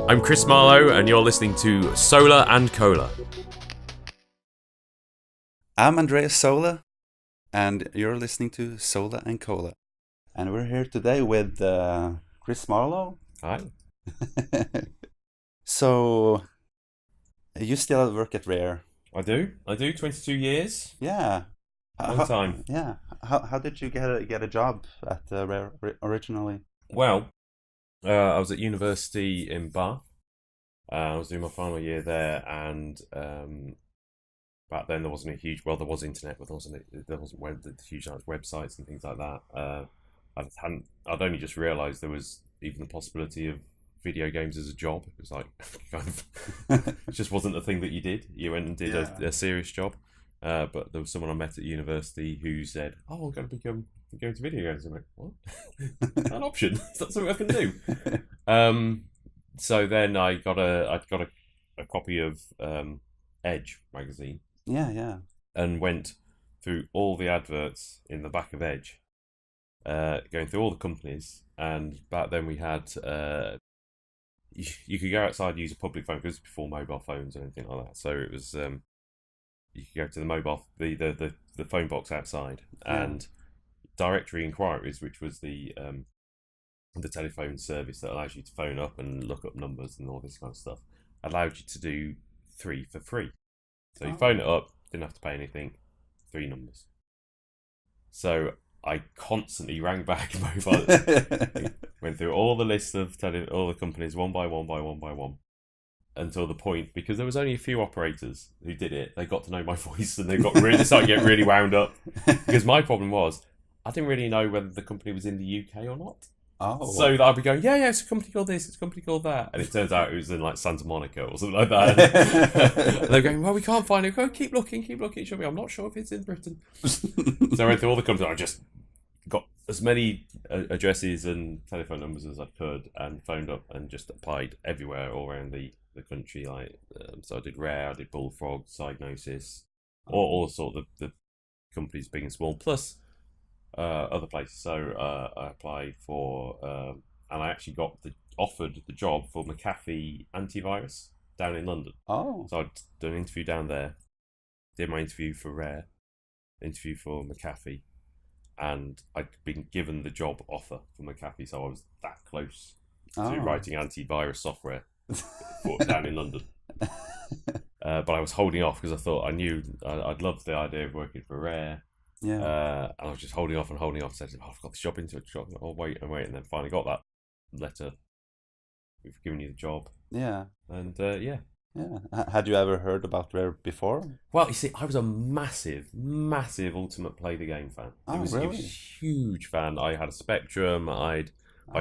I'm Chris Marlow, and you're listening to Sola and Cola. I'm Andreas Sola, and you're listening to Sola and Cola. And we're here today with Chris Marlow. Hi. So, you still work at Rare? I do. 22 years. Yeah. Long time. Yeah. How did you get a job at Rare originally? Well, I was at university in Bath. I was doing my final year there, and back then there wasn't a huge. Well, there was internet, but there wasn't huge websites and things like that. I'd only just realised there was even the possibility of video games as a job. It was like kind of it just wasn't a thing that you did. You went and did a serious job. But there was someone I met at university who said, "Oh, I'm going to go into video games." I'm like, "What? An option? That's something I can do." So then I got a copy of Edge magazine. Yeah. And went through all the adverts in the back of Edge, going through all the companies. And back then we had you could go outside and use a public phone, because before mobile phones and anything like that. So it was you could go to the phone box outside, and directory inquiries, which was the telephone service that allows you to phone up and look up numbers and all this kind of stuff, allowed you to do 3 for free. So you phone it up, didn't have to pay anything, 3 numbers. So I constantly rang back mobile, went through all the lists of all the companies one by one, until the point, because there was only a few operators who did it, they got to know my voice and they started getting really wound up. Because my problem was, I didn't really know whether the company was in the UK or not. Oh. So I'd be going, yeah, it's a company called this, it's a company called that. And it turns out it was in like Santa Monica or something like that. And they're going, well, we can't find it. Go, keep looking. Show me. I'm not sure if it's in Britain. So I went through all the companies. I just got as many addresses and telephone numbers as I could and phoned up and just applied everywhere all around the country. So I did Rare, I did Bullfrog, Psygnosis, all sorts of the companies, big and small, plus other places. So I applied for, and I actually got offered the job for McAfee antivirus down in London. Oh. So I'd done an interview down there, did my interview for Rare, interview for McAfee, and I'd been given the job offer for McAfee, so I was that close to writing antivirus software down in London. But I was holding off because I thought I'd loved the idea of working for Rare. Yeah. And I was just holding off. Said, I've got this job into it. I'll wait, and then finally got that letter. We've given you the job. Yeah. And Yeah. Had you ever heard about Rare before? Well, you see, I was a massive Ultimate Play the Game fan. Oh, really? really? I was a huge fan. I had a Spectrum. My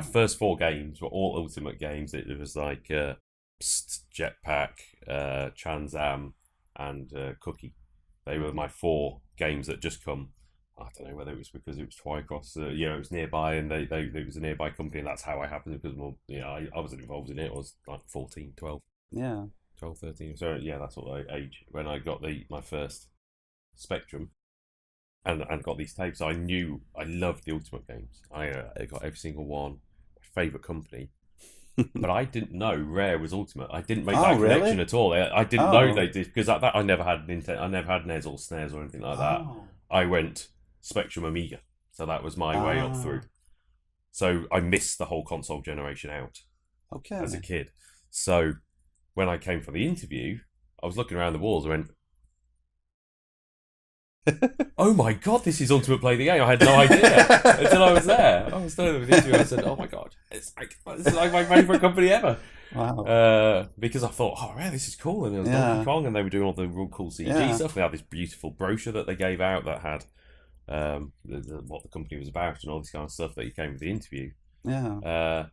first 4 games were all Ultimate games. It was like Jetpack, Trans Am, and Cookie. They were my 4 games that just come. I don't know whether it was because it was Twycross, it was nearby, and it was a nearby company, and that's how I happened, because I wasn't involved in it. I was like 14, 12. Yeah. 12, 13. So yeah, that's what age when I got my first Spectrum, and got these tapes. I knew I loved the Ultimate games. I got every single one. My favourite company. But I didn't know Rare was Ultimate. I didn't make that connection at all. I didn't know they did, because that I never had Nintendo. I never had NES or SNES or anything like that. I went Spectrum, Amiga, so that was my way up through. So I missed the whole console generation out as a kid. So when I came for the interview, I was looking around the walls and went, oh my god, this is Ultimate Play the Game. I had no idea until I was there. I was done with the interview and I said, oh my god, this is like my favourite company ever. Wow. Because I thought, oh man, this is cool. And it was Donkey Kong, and they were doing all the real cool CG stuff. They had this beautiful brochure that they gave out that had what the company was about and all this kind of stuff that came with the interview. Yeah.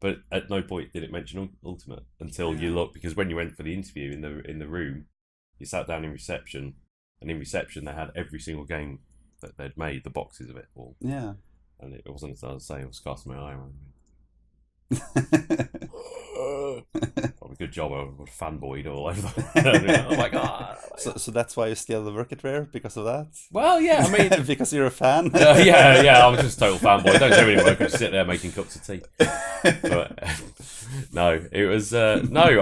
But at no point did it mention Ultimate until you look, because when you went for the interview in the room, you sat down in reception, and in reception they had every single game that they'd made, the boxes of it all. Yeah. And it wasn't as I was saying, it was casting my eye around me. Probably good job. I would have fanboyed all over them. I'm like, ah. So that's why you still work at Rare, because of that? Well, yeah, I mean, because you're a fan. yeah, I'm just a total fanboy. Don't do any work. I just sit there making cups of tea. But no, it was no.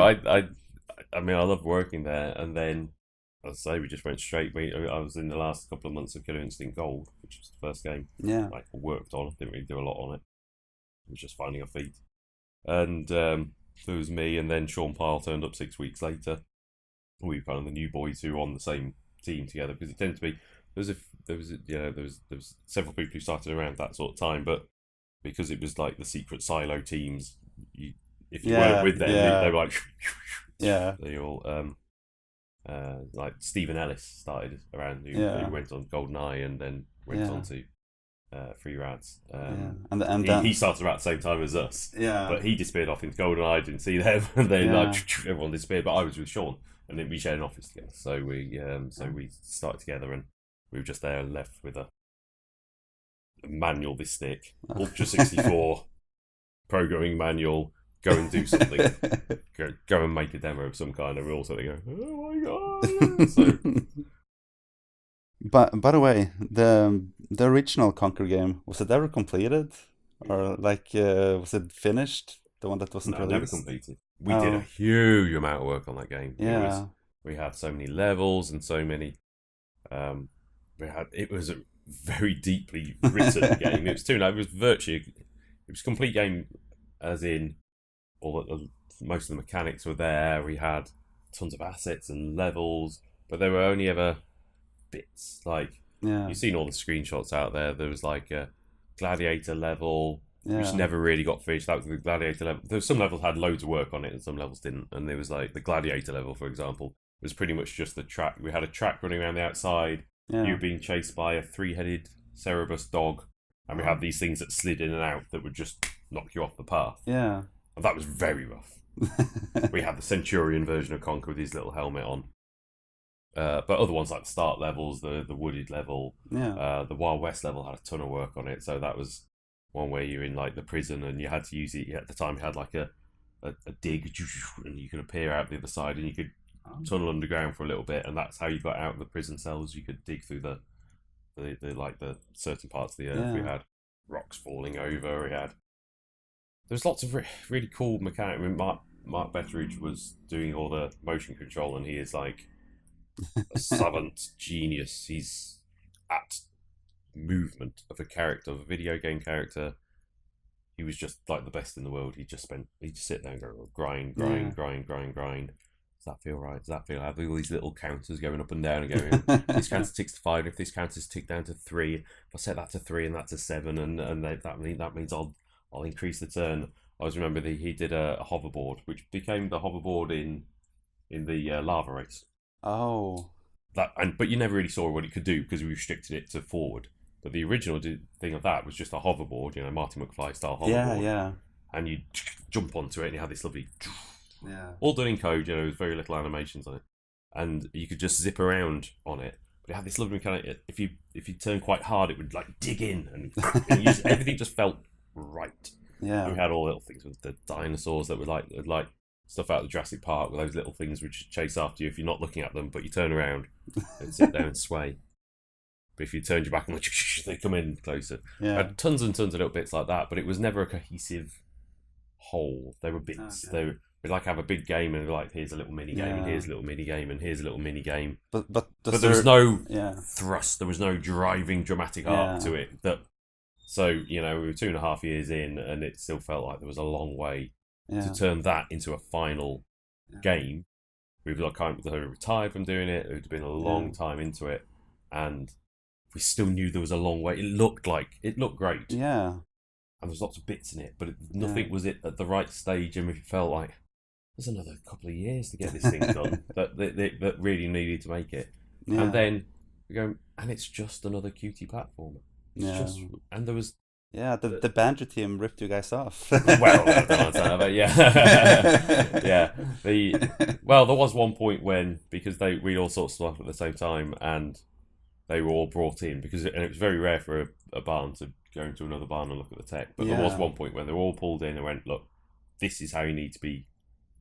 I mean, I loved working there, and then I'd say we just went straight. I was in the last couple of months of Killer Instinct Gold, which was the first game Yeah. I worked on. Didn't really do a lot on it. It was just finding our feet. And there was me, and then Sean Pyle turned up 6 weeks later. We were kind of the new boys who were on the same team together, because it tended to be there was several people who started around that sort of time, but because it was like the secret silo teams, if you weren't with them, they were like they all like Stephen Ellis started around, who went on GoldenEye and then went on to Free Rads. And he started about the same time as us. Yeah. But he disappeared off into GoldenEye, didn't see them, and then everyone disappeared. But I was with Sean, and then we shared an office together. So we started together, and we were just there and left with a manual this thick, Ultra 64 programming manual. Go and do something. go and make a demo of some kind. And we're all sort of going, oh my god. So, But by the way, the original Conker game, was it ever completed, or like was it finished? The one that wasn't released? Never completed. We did a huge amount of work on that game. Yeah, we had so many levels and so many. It was a very deeply written game. It was it was virtually it was a complete game, as in most of the mechanics were there. We had tons of assets and levels, but they were only ever bits. Like, you've seen all the screenshots out there. There was like a gladiator level, which never really got finished. That was the gladiator level. There was some levels had loads of work on it, and some levels didn't. And there was like the gladiator level, for example, was pretty much just the track. We had a track running around the outside. You were being chased by a 3-headed Cerebus dog, and we had these things that slid in and out that would just knock you off the path. Yeah, and that was very rough. We had the Centurion version of Conker with his little helmet on. But other ones like the start levels, the wooded level, the Wild West level had a ton of work on it. So that was one where you're in like the prison, and you had to use it. At the time, you had like a dig, and you could appear out the other side, and you could tunnel underground for a little bit, and that's how you got out of the prison cells. You could dig through the certain parts of the earth. We had rocks falling over. There's lots of really cool mechanics. I mean, Mark Betteridge was doing all the motion control, and he is like a savant genius. He's at movement of a character, of a video game character. He was just like the best in the world. He'd just sit there and go grind. Does that feel right? Does that feel? I have all these little counters going up and down and going. This counter ticks to 5. If this counter's ticked down to 3, if I set that to 3 and that's a 7, and that means I'll increase the turn. I always remember he did a hoverboard, which became the hoverboard in the lava race. Oh. But you never really saw what it could do because we restricted it to forward. But the original thing of that was just a hoverboard, Marty McFly style hoverboard. Yeah. And you jump onto it, and you had this lovely, Yeah. all done in code. There was very little animations on it, and you could just zip around on it. But it had this lovely mechanic. If you turn quite hard, it would like dig in, and everything just felt right. Yeah. And we had all little things with the dinosaurs that were like stuff out of Jurassic Park, with those little things which chase after you if you're not looking at them, but you turn around and sit there and sway. But if you turned your back and they come in closer. Yeah. I had tons and tons of little bits like that, but it was never a cohesive whole. They were bits. Okay. We'd like have a big game and like, here's a little mini game, and here's a little mini game, and here's a little mini game. But there was no thrust. There was no driving dramatic arc to it. So we were 2.5 years in, and it still felt like there was a long way to turn that into a final game. We've kind of retired from doing it. It had been a long time into it, and we still knew there was a long way. It looked great. Yeah. And there's lots of bits in it, but nothing was at the right stage, and we felt like there's another couple of years to get this thing done that really needed to make it. Yeah. And then we go, and it's just another cutie platformer. And there was the Banjo team ripped you guys off. Well, I don't understand that, yeah. There was one point when, because we all sort of stuff at the same time, and they were all brought in and it was very rare for a barn to go into another barn and look at the tech. But there was one point when they were all pulled in and went, look, this is how you need to be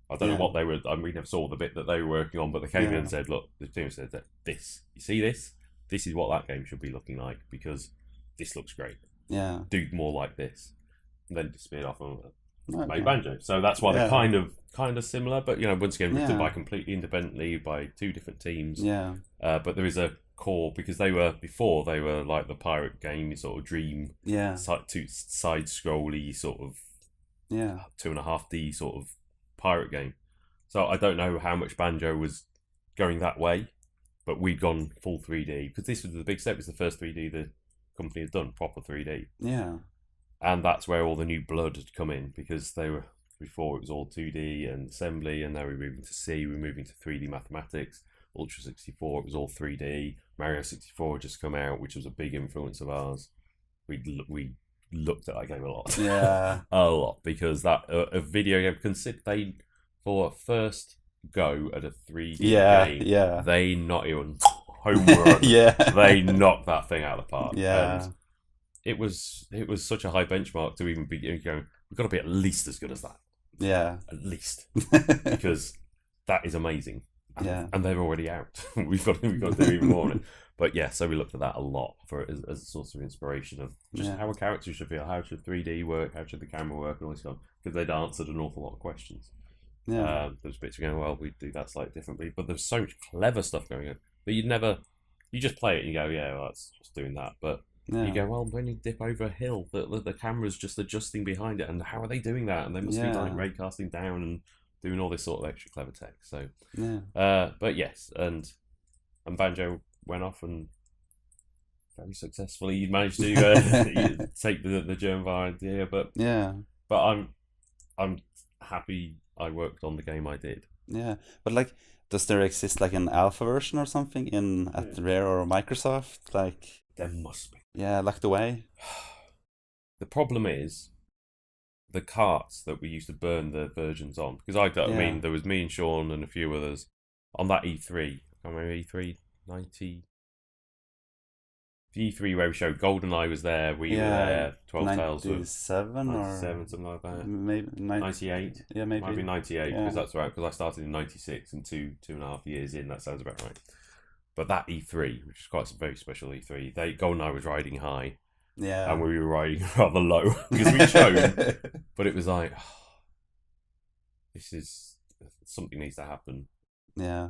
I don't know what they were. I mean, we never saw the bit that they were working on, but they came in and said, "Look, the team said that this. You see this? This is what that game should be looking like because this looks great. Yeah. Do more like this." And then disappeared off and made Banjo. So that's why they're kind of similar, but once again, written by completely independently by two different teams. Yeah. But there is a core because they were like the pirate game, sort of dream. Yeah. Side scrolly sort of. Yeah. 2.5D sort of pirate game. So I don't know how much Banjo was going that way, but we'd gone full 3D because this was the big step. It was the first 3D the company had done, proper 3D. Yeah. And that's where all the new blood had come in because they were before it was all 2D and assembly, and now we're moving to C, we're moving to 3D mathematics. Ultra 64, it was all 3D. Mario 64 had just come out, which was a big influence of ours. We looked at that game a lot. Yeah. A lot, because that a video game, consider they for a first go at a 3D game, they not even home run. They knocked that thing out of the park. And it was such a high benchmark to even be going, we've got to be at least as good as that. At least. Because that is amazing. And they're already out. we've got to do even more on it. But yeah, so we looked at that a lot as a source of inspiration of just how a character should feel, how should 3D work, how should the camera work, and all this stuff. Because they'd answered an awful lot of questions. There's bits going, well, we do that slightly differently, but there's so much clever stuff going on that you just play it and you go, yeah, well, that's just doing that. But you go, well, when you dip over a hill, the camera's just adjusting behind it, and how are they doing that? And they must be like raycasting down and doing all this sort of extra clever tech. So, but yes, and Banjo went off and very successfully managed to take the German idea. But I'm happy I worked on the game I did. Yeah, but like, does there exist like an alpha version or something at Rare or Microsoft? Like, there must be. Yeah, locked away. The problem is the carts that we used to burn the versions on, because I mean, there was me and Sean and a few others on that E3. I remember E3 90. The E3 where we showed GoldenEye was there. We were there. 12 Tales was 97 or something like that. Maybe 98. Yeah, maybe. Might be 98 because that's right. Because I started in 96 and 2.5 years in. That sounds about right. But that E3, which is quite a very special E3, GoldenEye was riding high. Yeah. And we were riding rather low because we showed. But it was like, something needs to happen. Yeah.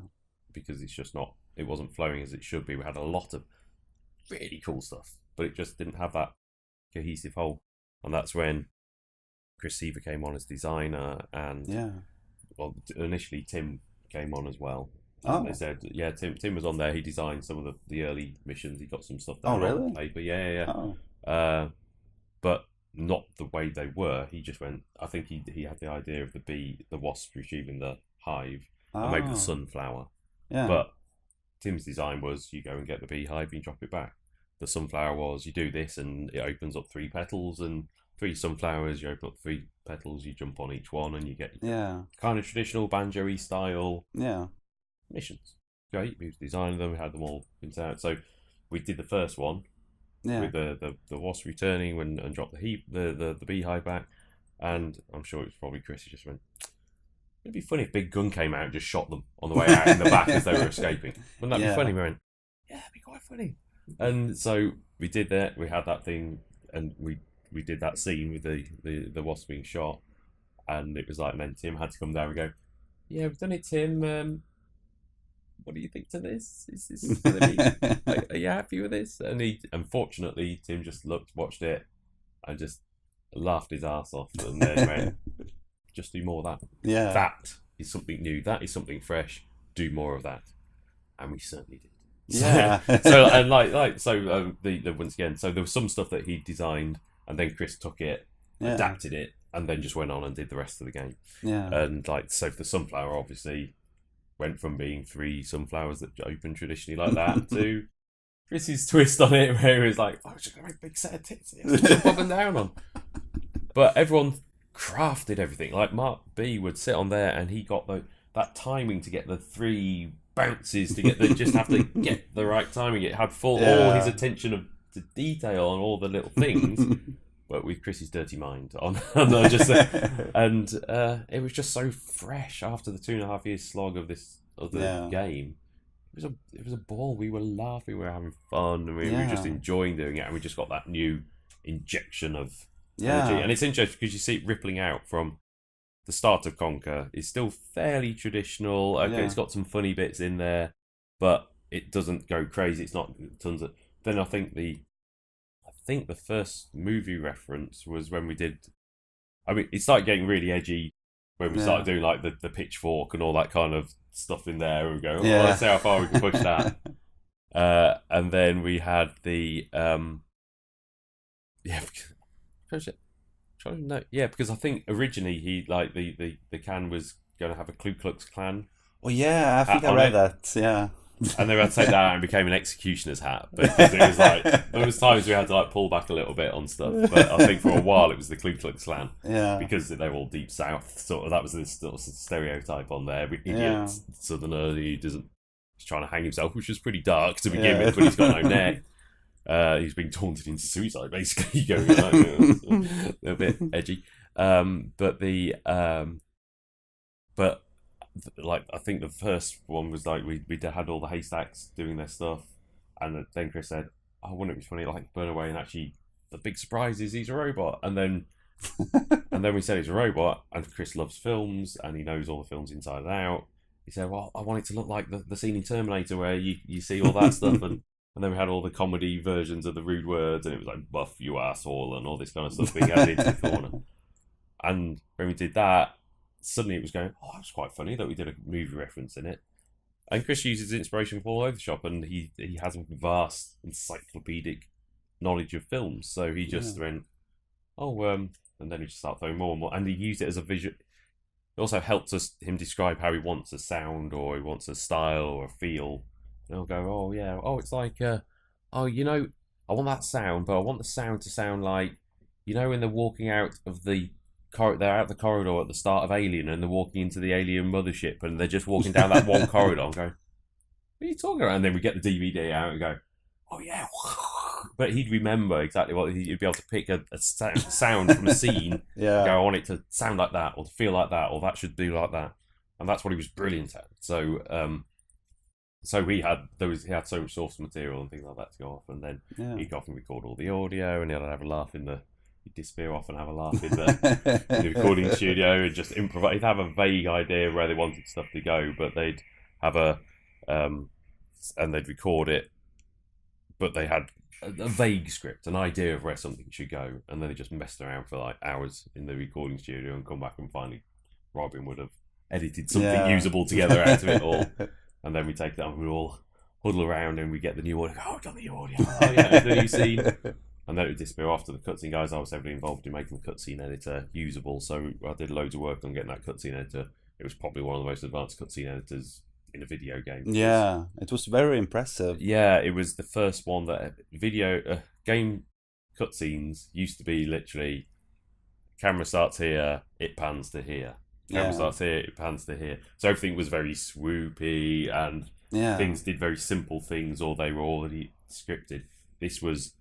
Because it's just not, it wasn't flowing as it should be. We had a lot of really cool stuff, but it just didn't have that cohesive whole. And that's when Chris Seaver came on as designer, and well, initially Tim came on as well. And they said, Tim was on there. He designed some of the early missions. He got some stuff down on paper. But not the way they were. He just went. I think he had the idea of the wasp retrieving the hive, and maybe the sunflower. Yeah. But Tim's design was you go and get the beehive and drop it back. The sunflower was you do this and it opens up 3 petals, and 3 sunflowers, you open up 3 petals, you jump on each one and you get kind of traditional Banjo-y style missions. Great, we was designing them, we had them all printed out. So we did the first one with the wasp returning and dropped the beehive back, and I'm sure it was probably Chris who just went, it'd be funny if Big Gun came out and just shot them on the way out in the back as they were escaping. Wouldn't that be funny? We went, yeah, that'd be quite funny. And so we did that. We had that thing, and we did that scene with the wasp being shot, and it was like, and then Tim had to come down and go, yeah, we've done it, Tim. What do you think to this? Is this going to be? Are you happy with this? And unfortunately, Tim just watched it, and just laughed his ass off, and then went, just do more of that. Yeah. That is something new. That is something fresh. Do more of that. And we certainly did. Yeah. Once again, so there was some stuff that he designed, and then Chris took it, adapted it, and then just went on and did the rest of the game. Yeah. And so the sunflower obviously went from being 3 sunflowers that open traditionally like that to Chris's twist on it, where he was like, oh, just got a big set of tits here, jump up and down on. But everyone crafted everything. Like Mark B would sit on there, and he got that timing to get the 3 bounces to get just have to get the right timing. It had all his attention to detail on all the little things. but with Chris's dirty mind on, and it was just so fresh after the 2.5 years slog of the game. It was a ball. We were laughing, we were having fun, and we were just enjoying doing it. And we just got that new injection of energy. And it's interesting because you see it rippling out from the start of Conker. It's still fairly traditional. Okay, it's got some funny bits in there, but it doesn't go crazy. It's not tons of. Then I think the first movie reference was when we did. I mean, it started getting really edgy when we started doing like the pitchfork and all that kind of stuff in there, and we go, let's see how far we can push that. And then we had the because I think originally he like the can was going to have a Ku Klux Klan. Oh yeah, I think I read that. Yeah. And they had to take that out and became an executioner's hat, because it was like there was times we had to like pull back a little bit on stuff. But I think for a while it was the Ku Klux Klan, because they were all deep south. Sort of that was this sort of stereotype on there. Idiot southerner he's trying to hang himself, which was pretty dark to begin with, but he's got no neck. He's being taunted into suicide, basically, going like, a little bit edgy. But like I think the first one was like we had all the haystacks doing their stuff, and then Chris said, "Oh, wouldn't it be funny like burn away and actually the big surprise is he's a robot?" And then we said he's a robot, and Chris loves films and he knows all the films inside and out. He said, "Well, I want it to look like the scene in Terminator where you see all that stuff." And then we had all the comedy versions of the rude words, and it was like "buff you asshole" and all this kind of stuff being added to the corner. And when we did that, suddenly it was going, oh, that's quite funny that we did a movie reference in it. And Chris uses inspiration from all over the shop, and he has a vast encyclopedic knowledge of films. So he just went, and then he just started throwing more and more, and he used it as a visual. It also helped him describe how he wants a sound, or he wants a style or a feel. And I'll go, it's like, I want that sound, but I want the sound to sound like, when they're walking out of they're out the corridor at the start of Alien, and they're walking into the alien mothership, and they're just walking down that one corridor. I'm going, what are you talking about? And then we get the DVD out and go, oh yeah. But he'd remember exactly what he'd be able to pick a sound from a scene. Go, I want it to sound like that, or to feel like that, or that should do like that. And that's what he was brilliant at. So he had so much source material and things like that to go off, and then he'd go off and record all the audio, and he'd have a laugh he'd disappear off and have a laugh in the recording studio and just improvise. He'd have a vague idea where they wanted stuff to go, but they'd have and they'd record it, but they had a vague script, an idea of where something should go, and then they just messed around for like hours in the recording studio and come back, and finally Robin would have edited something usable together out of it all, and then we take that and we all huddle around and we get the new audio. Oh, I've got the new audio. Oh yeah, the new scene. And then it would disappear after the cutscene. Guys, I was heavily involved in making the cutscene editor usable, so I did loads of work on getting that cutscene editor. It was probably one of the most advanced cutscene editors in a video game. Yeah, it was very impressive. Yeah, it was the first one that game cutscenes used to be literally camera starts here, it pans to here. Camera starts here, it pans to here. So everything was very swoopy, and things did very simple things, or they were already scripted. This was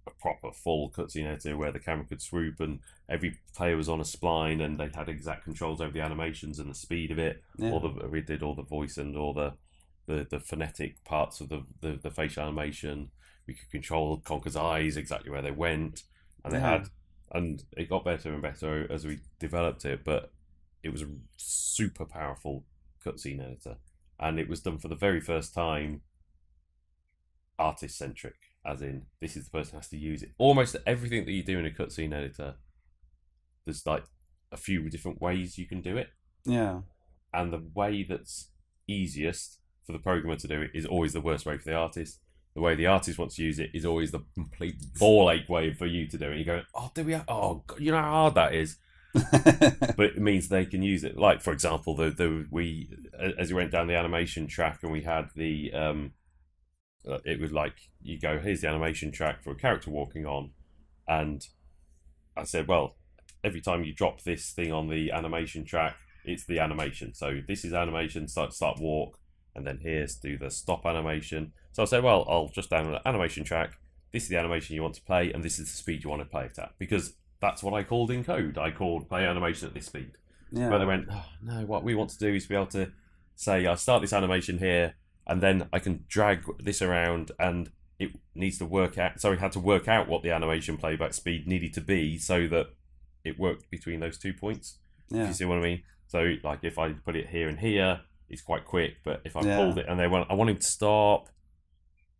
a proper full cutscene editor where the camera could swoop, and every player was on a spline, and they had exact controls over the animations and the speed of it. We did all the voice and all the phonetic parts of the facial animation. We could control Conker's eyes, exactly where they went, and and it got better and better as we developed it. But it was a super powerful cutscene editor, and it was done for the very first time artist centric. As in, this is the person who has to use it. Almost everything that you do in a cutscene editor, there's like a few different ways you can do it. Yeah. And the way that's easiest for the programmer to do it is always the worst way for the artist. The way the artist wants to use it is always the complete ball ache way for you to do it. You go, God, you know how hard that is. But it means they can use it. Like, for example, as we went down the animation track, and we had the it was like, you go, here's the animation track for a character walking on, and I said, well, every time you drop this thing on the animation track, it's the animation. So this is animation, start walk, and then here's do the stop animation. So I said, well, I'll just download an animation track, this is the animation you want to play, and this is the speed you want to play it at. Because that's what I called in code. I called play animation at this speed. Yeah. But they went, oh, no, what we want to do is be able to say, I start this animation here, and then I can drag this around, and it needs to work out. So we had to work out what the animation playback speed needed to be so that it worked between those 2 points. Yeah. If you see what I mean? So, like, if I put it here and here, it's quite quick. But if I Yeah. pulled it and I want him to stop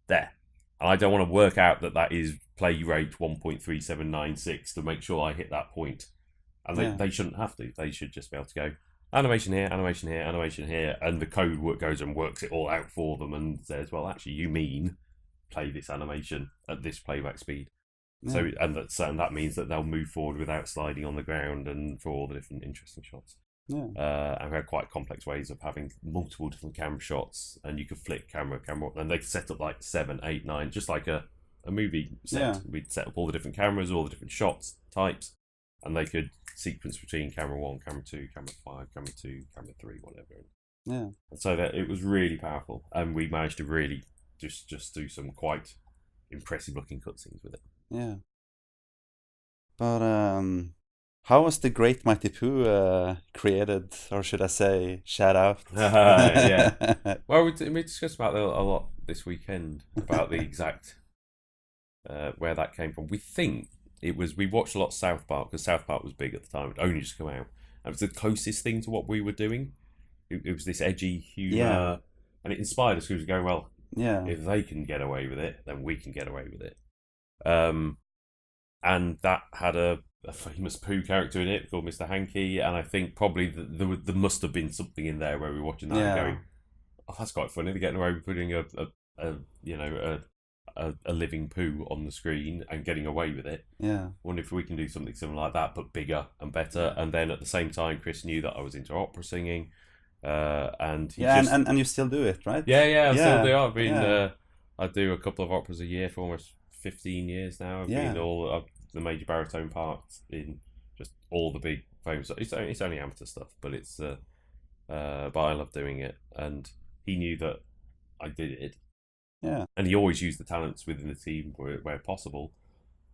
there, and I don't want to work out that is play rate 1.3796 to make sure I hit that point. And they shouldn't have to. They should just be able to go animation here, animation here, animation here, and the code goes and works it all out for them and says, well, actually, you mean play this animation at this playback speed. Yeah. So and that means that they'll move forward without sliding on the ground and for all the different interesting shots. Yeah. And we had quite complex ways of having multiple different camera shots, and you could flick camera, and they could set up like 7, 8, 9, just like a movie set. Yeah. We'd set up all the different cameras, all the different shots types, and they could sequence between camera 1, camera 2, camera 5, camera 2, camera 3, whatever. Yeah. So that it was really powerful, and we managed to really just do some quite impressive looking cutscenes with it. Yeah. But how was the Great Mighty Poo created, or should I say, shout out? Yeah. Well, we discussed about that a lot this weekend about the exact where that came from. We think it was, we watched a lot of South Park because South Park was big at the time. It only just come out. It was the closest thing to what we were doing. It was this edgy humour, and it inspired us because we go, well, if they can get away with it, then we can get away with it. And that had a famous Pooh character in it called Mr. Hankey, and I think probably there must have been something in there where we were watching that and going, oh, that's quite funny. They're getting away with putting a living Pooh on the screen and getting away with it. Yeah. Wonder if we can do something similar like that, but bigger and better. And then at the same time, Chris knew that I was into opera singing, and and you still do it, right? I still do. I've been I do a couple of operas a year for almost 15 years now. I've been all the major baritone parts in just all the big famous. It's only amateur stuff, but it's but I love doing it, and he knew that I did it. Yeah. And he always used the talents within the team where possible.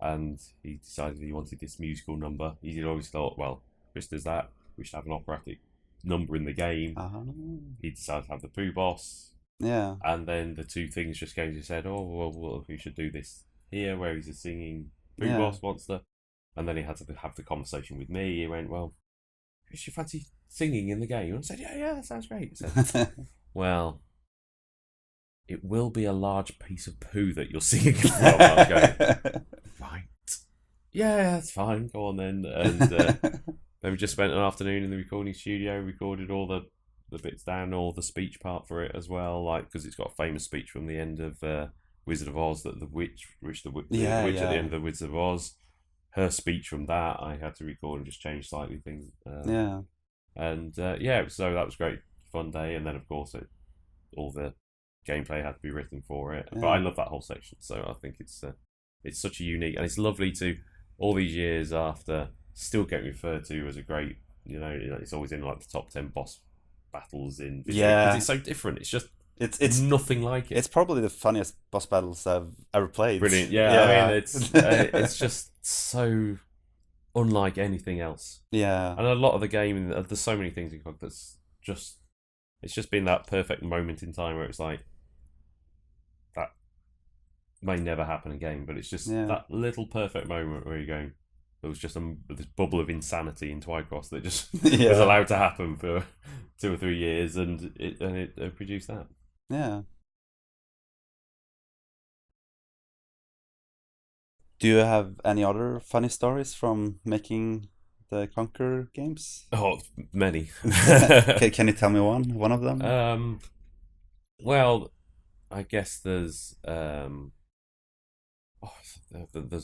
And he decided he wanted this musical number. He always thought, well, Chris does that, we should have an operatic number in the game. He decided to have the Pooh Boss. Yeah. And then the two things just came to said, oh, well, we should do this here where he's a singing Pooh Boss monster. And then he had to have the conversation with me. He went, well, Chris, you fancy singing in the game? And I said, yeah, that sounds great. He said, well, it will be a large piece of poo that you're singing from. I'm going, right. Yeah, that's fine. Go on then. And then we just spent an afternoon in the recording studio, recorded all the bits down, all the speech part for it as well, like because it's got a famous speech from the end of Wizard of Oz that the witch at the end of the Wizard of Oz. Her speech from that I had to record and just change slightly things. So that was great, fun day, and then of course all the gameplay had to be written for it. But I love that whole section, so I think it's such a unique, and it's lovely to all these years after still get referred to as a great. It's always in like the top 10 boss battles in video, because it's so different. It's just it's nothing like it. It's probably the funniest boss battles I've ever played. Brilliant, I mean it's just so unlike anything else. Yeah, and a lot of the game, there's so many things in Conker that's just, it's just been that perfect moment in time where it's like, that may never happen again, but it's just that little perfect moment where you're going, there was just this bubble of insanity in Twycross that just was allowed to happen for 2 or 3 years, and it produced that. Yeah. Do you have any other funny stories from making the Conker games? Oh, many. Can you tell me one of them? Well, I guess there's there's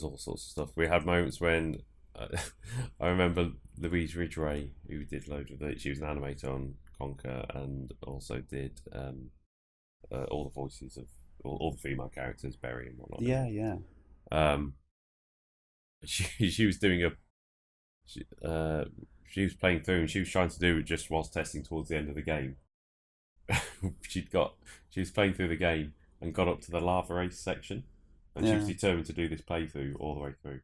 all sorts of stuff. We had moments when I remember Louise Ridgway, who did loads of it. She was an animator on Conker and also did all the voices of all the female characters, Berry and whatnot. Yeah. She was doing she was playing through, and she was trying to do it just whilst testing towards the end of the game. She was playing through the game and got up to the lava race section, and she was determined to do this playthrough all the way through,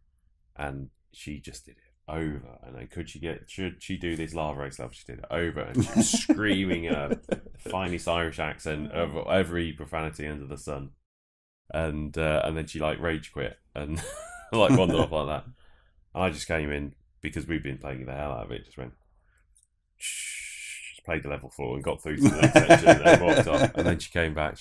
and she just did it over. And then should she do this lava race level? She did it over, and she was screaming in her finest Irish accent over every profanity under the sun, and then she like rage quit and like wandered off like that. And I just came in because we've been playing the hell out of it. Just went, shh, played the level 4 and got through to the next section and walked off. And then she came back.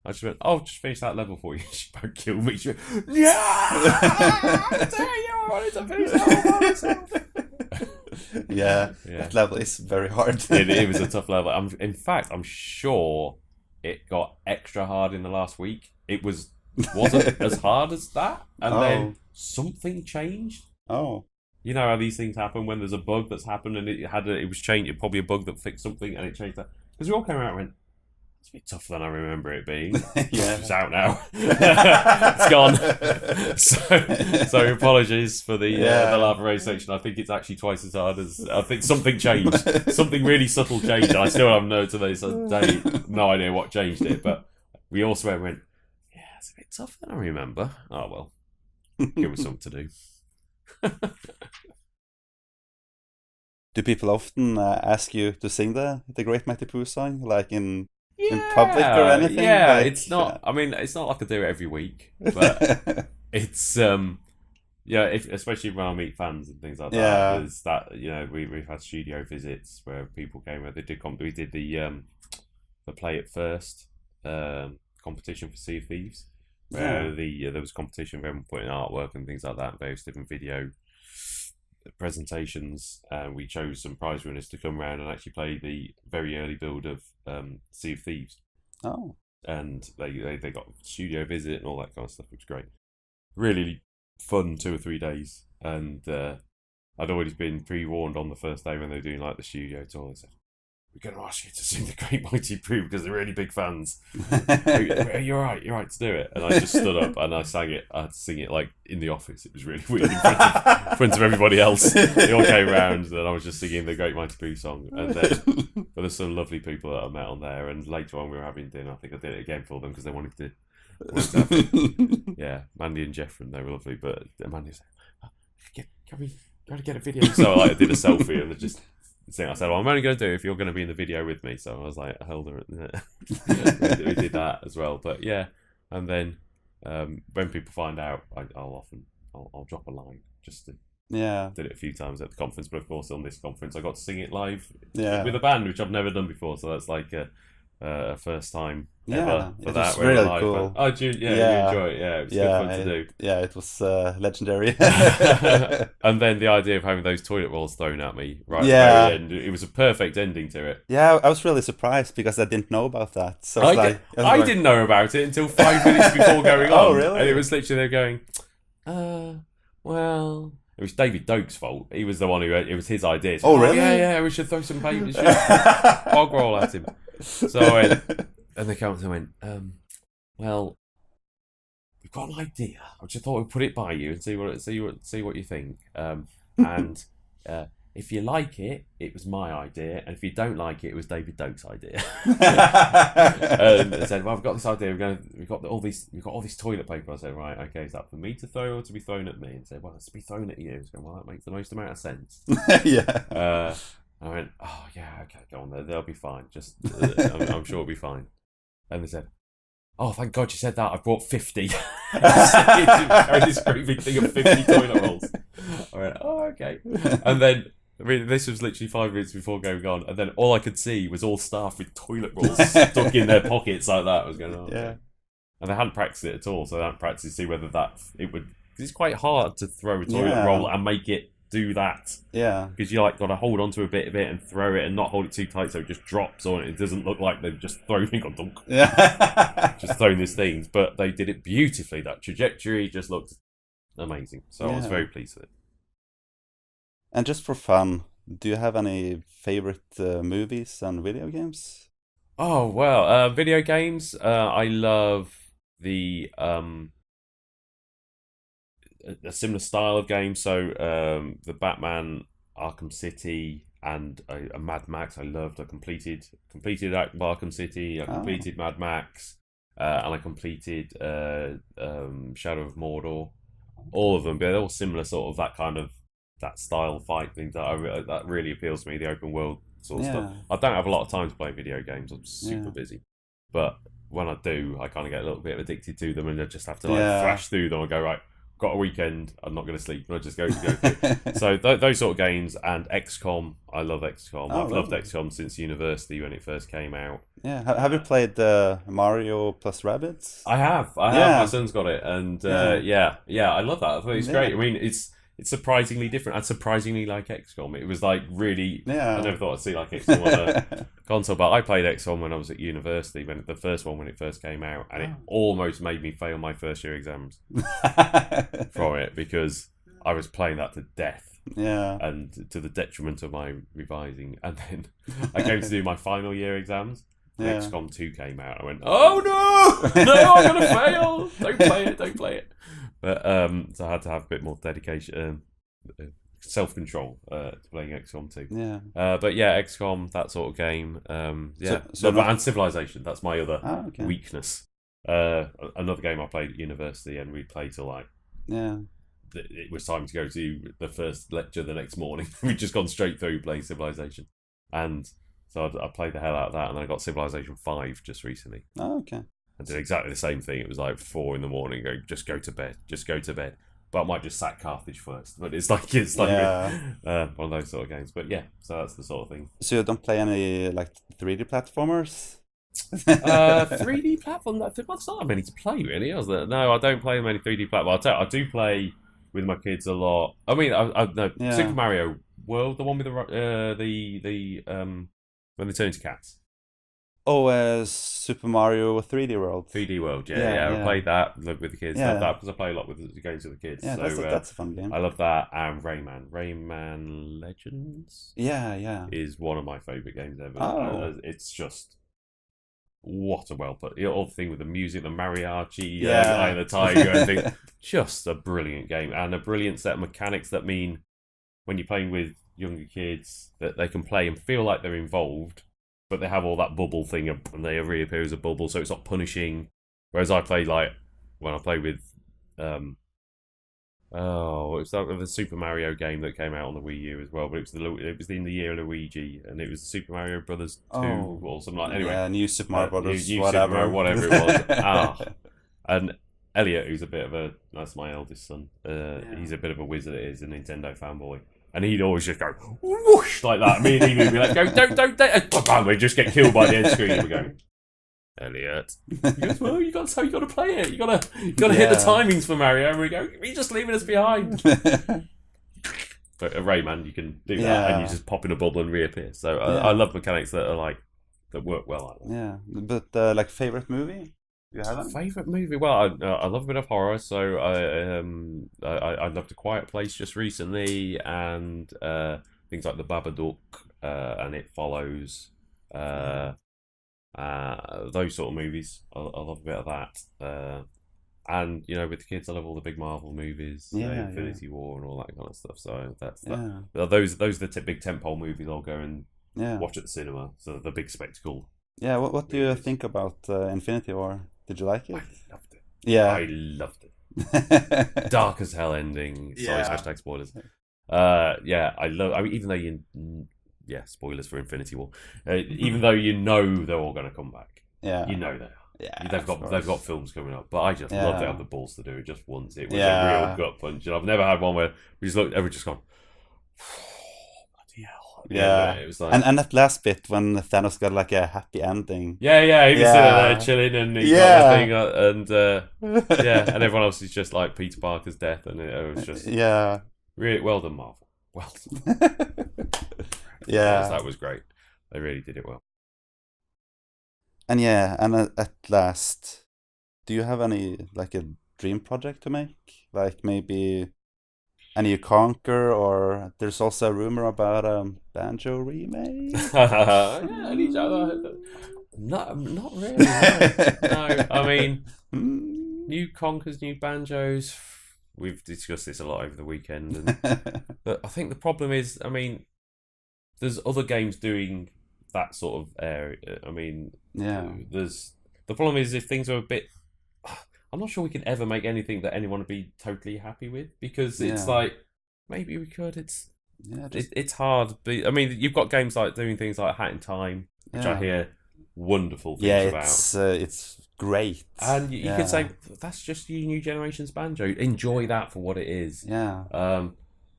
I just went, oh, just finish that level for you. She about killed me. She went, yeah, I tell you, I wanted to finish that level by myself. Yeah, that level is very hard. It was a tough level. In fact, I'm sure it got extra hard in the last week. It wasn't as hard as that, and then something changed. Oh, you know how these things happen when there's a bug that's happened and it was changed. It probably a bug that fixed something and it changed that. Because we all came out and went, it's a bit tougher than I remember it being. Yeah, it's out now. It's gone. So apologies for the lava race section. I think it's actually twice as hard as I think something changed. Something really subtle changed. And I still have no to this day. No idea what changed it, but we also went, yeah, it's a bit tougher than I remember. Oh well, give us something to do. Do people often ask you to sing the Great Mighty Poo song, like in public or anything? Yeah, like, it's not. I mean, it's not like I do it every week, but it's especially when I meet fans and things like that. Yeah. There's that we've had studio visits where people came. Where they did we did the Play It First competition for Sea of Thieves. Where there was competition for everyone putting artwork and things like that, various different video presentations, and we chose some prize winners to come around and actually play the very early build of Sea of Thieves. Oh, and they got studio visit and all that kind of stuff, which was great. Really fun 2 or 3 days, and I'd always been pre-warned on the first day when they were doing like the studio tour. They said, we're going to ask you to sing the Great Mighty Poo because they're really big fans. You're right to do it. And I just stood up and I sang it. I had to sing it like in the office. It was really weird in front of everybody else. They all came round and I was just singing the Great Mighty Poo song. And then but there's some lovely people that I met on there. And later on we were having dinner. I think I did it again for them because they wanted to have it. Yeah, Mandy and Jeffrey, they were lovely. But Mandy said, can we get a video? So I did a selfie and just... I said, well, I'm only going to do it if you're going to be in the video with me. So I was like, I held her. We did that as well. But yeah, and then when people find out, I'll drop a line just to did it a few times at the conference. But of course, on this conference, I got to sing it live with a band, which I've never done before. So that's like a first time ever for that. Was really cool. Band. Oh, you enjoy it? Yeah, it was good fun to do. Yeah, it was legendary. And then the idea of having those toilet rolls thrown at me at the very end, it was a perfect ending to it. Yeah, I was really surprised because I didn't know about that. So I didn't know about it until 5 minutes before going on. Oh, really? And it was literally they're going, well... It was David Doak's fault. He was the one who... It was his idea. So, really? Yeah, we should throw some bog roll at him. So I went... And they came up and went, well, we've got an idea. I just thought we'd put it by you and see what you think. And if you like it, it was my idea, and if you don't like it was David Doak's idea. And they said, well, I've got this idea. We've got all this toilet paper. I said, right, okay, is that for me to throw or to be thrown at me? And said, well, it's to be thrown at you. So, well, that makes the most amount of sense. Yeah. I went, oh yeah, okay, go on there. They'll be fine. Just, I'm sure it'll be fine. And they said, oh, thank God you said that. I brought 50. Carried this great big thing of 50 toilet rolls. I went, oh, okay. And then, I mean, this was literally 5 minutes before going on. And then all I could see was all staff with toilet rolls stuck in their pockets like that. I was going, oh, okay. Yeah. And they hadn't practiced it at all. So they hadn't practiced to see whether it would. Because it's quite hard to throw a toilet roll and make it do that. Yeah. Because you got to hold onto a bit of it and throw it and not hold it too tight so it just drops on it. It doesn't look like they've just thrown just thrown these things. But they did it beautifully. That trajectory just looked amazing. So I was very pleased with it. And just for fun, do you have any favorite movies and video games? Oh, well, video games. I love the a similar style of game. So the Batman, Arkham City, and a Mad Max. I loved. I completed Arkham City. I completed Mad Max. and I completed Shadow of Mordor. All of them, but they're all similar, sort of that kind of that style fight thing that really appeals to me. The open world sort of stuff. I don't have a lot of time to play video games. I'm super busy, but when I do, I kind of get a little bit addicted to them, and I just have to flash through them and go right. Got a weekend. I'm not going to sleep. I just go through. So those sort of games and XCOM. I love XCOM. I've loved XCOM since university when it first came out. Yeah. Have you played Mario plus Rabbids? I have. My son's got it, and I love that. I thought it's great. I mean, it's surprisingly different and surprisingly like XCOM. It was like really. I never thought I'd see like XCOM on a console, but I played XCOM when I was at university when the first one when it first came out, and it almost made me fail my first year exams from it because I was playing that to death. And to the detriment of my revising, and then I came to do my final year exams. XCOM 2 came out. I went, oh no, I'm gonna fail. Don't play it. But so I had to have a bit more dedication, self-control to playing XCOM 2. But yeah, XCOM, that sort of game. And Civilization. That's my other weakness. Another game I played at university, and we played till like it was time to go to the first lecture the next morning. We'd just gone straight through playing Civilization, and so I played the hell out of that, and then I got Civilization 5 just recently. I did exactly the same thing. It was like 4 in the morning, going, just go to bed. But I might just sack Carthage first. But it's like one of those sort of games. But yeah, so that's the sort of thing. So you don't play any like 3D platformers? 3D platform? That's not many to play, really, is there? No, I don't play many 3D platforms. I do play with my kids a lot. I mean, Super Mario World, the one with the when they turn into cats. Super Mario 3D World. 3D World, I played that with the kids. Love that because I play a lot with the games with the kids. Yeah, so, that's a fun game. I love that, and Rayman Legends. Is one of my favourite games ever. It's just what a well put. All the thing with the music, the mariachi, Eye of the Tiger, everything. Just a brilliant game and a brilliant set of mechanics that mean when you're playing with younger kids that they can play and feel like they're involved. But they have all that bubble thing, and they reappear as a bubble, so it's not punishing. Whereas I play when I play with, it was the Super Mario game that came out on the Wii U as well. But it was in the year Luigi, and it was Super Mario Brothers 2 or something like. Anyway, New Super Mario Brothers, new whatever, Super Mario, whatever it was. And Elliot, who's a bit of that's my eldest son. He's a bit of a wizard. He's a Nintendo fanboy. And he'd always just go whoosh like that. Me and he would be like, don't. We'd just get killed by the end screen. And we're going, Elliot. He goes, well, you got to play it. You got to hit the timings for Mario. And we go, you're just leaving us behind. But a Rayman, you can do that, and you just pop in a bubble and reappear. So I love mechanics that are that work well like that. Yeah, but like favorite movie. You have a favourite movie? Well, I love a bit of horror, so I loved A Quiet Place just recently, and things like The Babadook and It Follows, those sort of movies. I love a bit of that, and with the kids, I love all the big Marvel movies, Infinity War and all that kind of stuff. So that's that. Those are the big tentpole movies I'll go and watch at the cinema. So the big spectacle. Yeah, what do you think about Infinity War? Did you like it? I loved it. Yeah. I loved it. Dark as hell ending. Sorry, hashtag spoilers. I mean, even though spoilers for Infinity War. Even though they're all going to come back. Yeah. You know they are. Yeah. They've got films coming up, but I just love they have the balls to do it just once. It was a real gut punch, and I've never had one where we just looked, everyone just gone, bloody hell. Yeah, it was like, and that last bit when Thanos got like a happy ending. He was sitting there chilling, and he got the thing, and everyone else is just like Peter Parker's death, and it was just really well done, Marvel. Well done. That was great. They really did it well. And at last, do you have any like a dream project to make? Like maybe any Conker, or there's also a rumor about a Banjo remake. Not really. No. I mean, new Conkers, new Banjos. We've discussed this a lot over the weekend, but I think the problem is, I mean, there's other games doing that sort of area. I mean, there's The problem is if things are a bit. I'm not sure we can ever make anything that anyone would be totally happy with because it's Yeah. like maybe we could. Yeah, just It's hard. But, I mean, you've got games like doing things like Hat in Time, which I yeah. hear wonderful Yeah, things about. it's great. And you could Yeah. say that's just your new generation's Banjo. Enjoy that for what it is, Yeah.